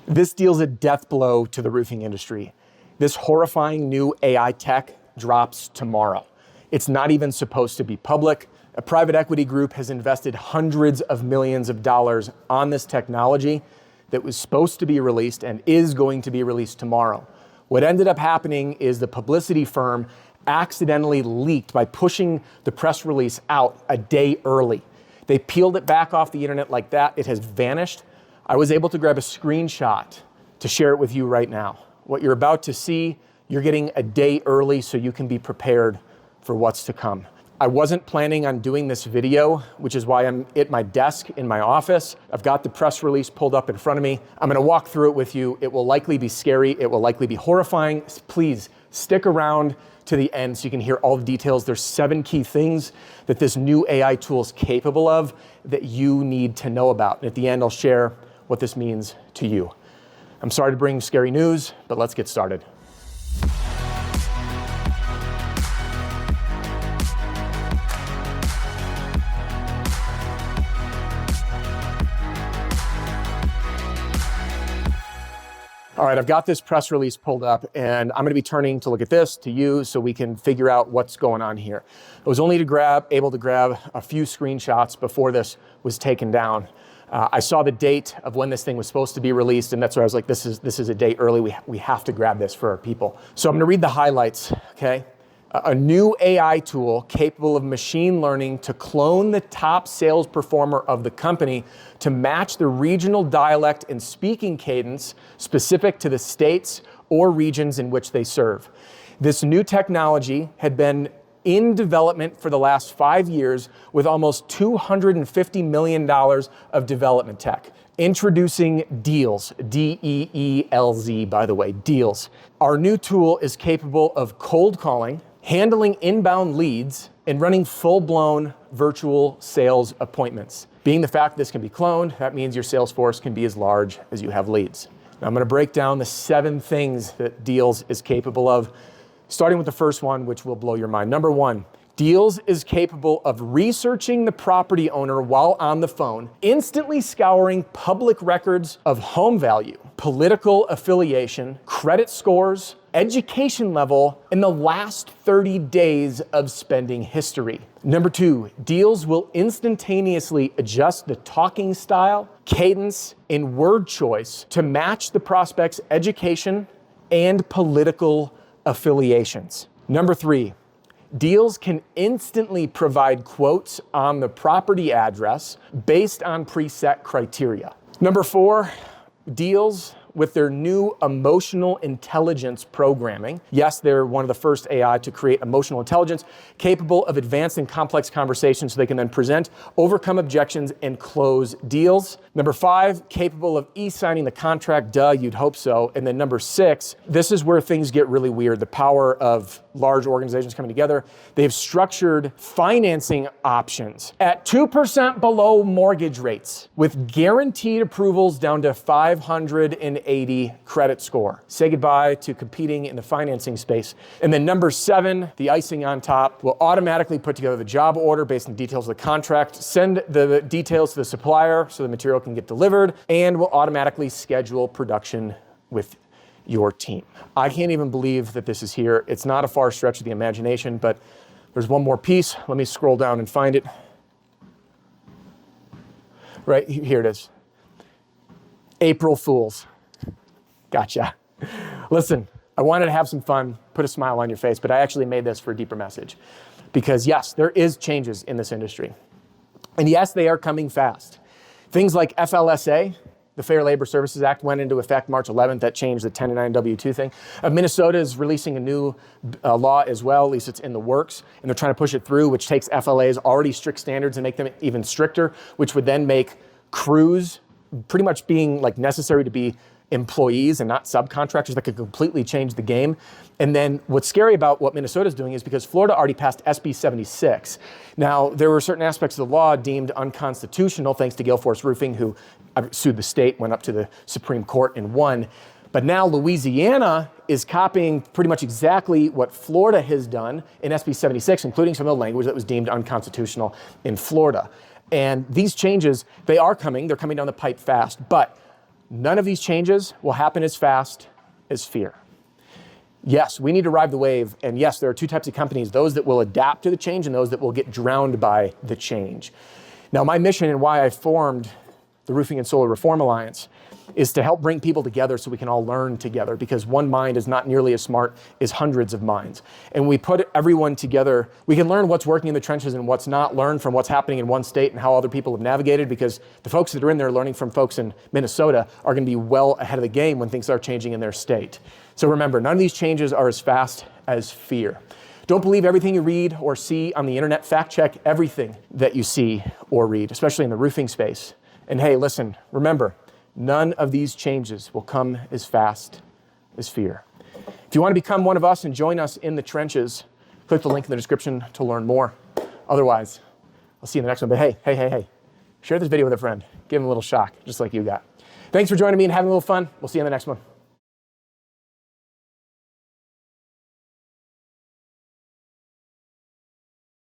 This deals a death blow to the roofing industry. This horrifying new AI tech drops tomorrow. It's not even supposed to be public. A private equity group has invested hundreds of millions of dollars on this technology that was supposed to be released and is going to be released tomorrow. What ended up happening is the publicity firm accidentally leaked by pushing the press release out a day early. They peeled it back off the internet like that. It has vanished. I was able to grab a screenshot to share it with you right now. What you're about to see, you're getting a day early so you can be prepared for what's to come. I wasn't planning on doing this video, which is why I'm at my desk in my office. I've got the press release pulled up in front of me. I'm gonna walk through it with you. It will likely be scary. It will likely be horrifying. Please stick around to the end so you can hear all the details. There's 7 key things that this new AI tool is capable of that you need to know about. And at the end, I'll share what this means to you. I'm sorry to bring scary news, but let's get started. All right, I've got this press release pulled up and I'm gonna be turning to look at this to you so we can figure out what's going on here. I was only able to grab a few screenshots before this was taken down. I saw the date of when this thing was supposed to be released, and that's where I was like, this is a day early. We have to grab this for our people. So I'm gonna read the highlights, okay? A new AI tool capable of machine learning to clone the top sales performer of the company to match the regional dialect and speaking cadence specific to the states or regions in which they serve. This new technology had been in development for the last 5 years with almost $250 million of development tech. Introducing Deals, D-E-E-L-Z, by the way, Deals. Our new tool is capable of cold calling, handling inbound leads, and running full-blown virtual sales appointments. Being the fact this can be cloned, that means your sales force can be as large as you have leads. Now I'm gonna break down the 7 things that Deals is capable of, starting with the first one, which will blow your mind. Number 1, Deals is capable of researching the property owner while on the phone, instantly scouring public records of home value, political affiliation, credit scores, education level, and the last 30 days of spending history. Number 2, Deals will instantaneously adjust the talking style, cadence, and word choice to match the prospect's education and political affiliations. Number 3, Deals can instantly provide quotes on the property address based on preset criteria. Number 4, Deals with their new emotional intelligence programming. Yes, they're one of the first AI to create emotional intelligence, capable of advanced and complex conversations so they can then present, overcome objections, and close deals. Number 5, capable of e-signing the contract, duh, you'd hope so. And then number 6, this is where things get really weird, the power of large organizations coming together. They've structured financing options at 2% below mortgage rates with guaranteed approvals down to 580 credit score. Say goodbye to competing in the financing space. And then number 7, the icing on top, will automatically put together the job order based on the details of the contract, send the details to the supplier so the material can get delivered, and will automatically schedule production with your team. I can't even believe that this is here. It's not a far stretch of the imagination, but there's one more piece. Let me scroll down and find it. Right, here it is. April Fools. Gotcha. Listen, I wanted to have some fun, put a smile on your face, but I actually made this for a deeper message. Because yes, there is changes in this industry. And yes, they are coming fast. Things like FLSA, the Fair Labor Services Act, went into effect March 11th. That changed the 1099 W-2 thing. Minnesota is releasing a new law as well, at least it's in the works, and they're trying to push it through, which takes FLA's already strict standards and make them even stricter, which would then make crews pretty much being like necessary to be employees and not subcontractors. That could completely change the game. And then what's scary about what Minnesota is doing is because Florida already passed SB 76. Now, there were certain aspects of the law deemed unconstitutional, thanks to Gale Force Roofing, who sued the state, went up to the Supreme Court and won. But now Louisiana is copying pretty much exactly what Florida has done in SB 76, including some of the language that was deemed unconstitutional in Florida. And these changes, they are coming. They're coming down the pipe fast. But none of these changes will happen as fast as fear. Yes, we need to ride the wave, and yes, there are two types of companies, those that will adapt to the change and those that will get drowned by the change. Now, my mission and why I formed the Roofing and Solar Reform Alliance is to help bring people together so we can all learn together, because one mind is not nearly as smart as hundreds of minds. And we put everyone together. We can learn what's working in the trenches and what's not, learn from what's happening in one state and how other people have navigated, because the folks that are in there learning from folks in Minnesota are going to be well ahead of the game when things are changing in their state. So remember, none of these changes are as fast as fear. Don't believe everything you read or see on the internet. Fact check everything that you see or read, especially in the roofing space. And hey, listen, remember, none of these changes will come as fast as fear. If you want to become one of us and join us in the trenches, click the link in the description to learn more. Otherwise, I'll see you in the next one. But hey, share this video with a friend. Give them a little shock, just like you got. Thanks for joining me and having a little fun. We'll see you in the next one.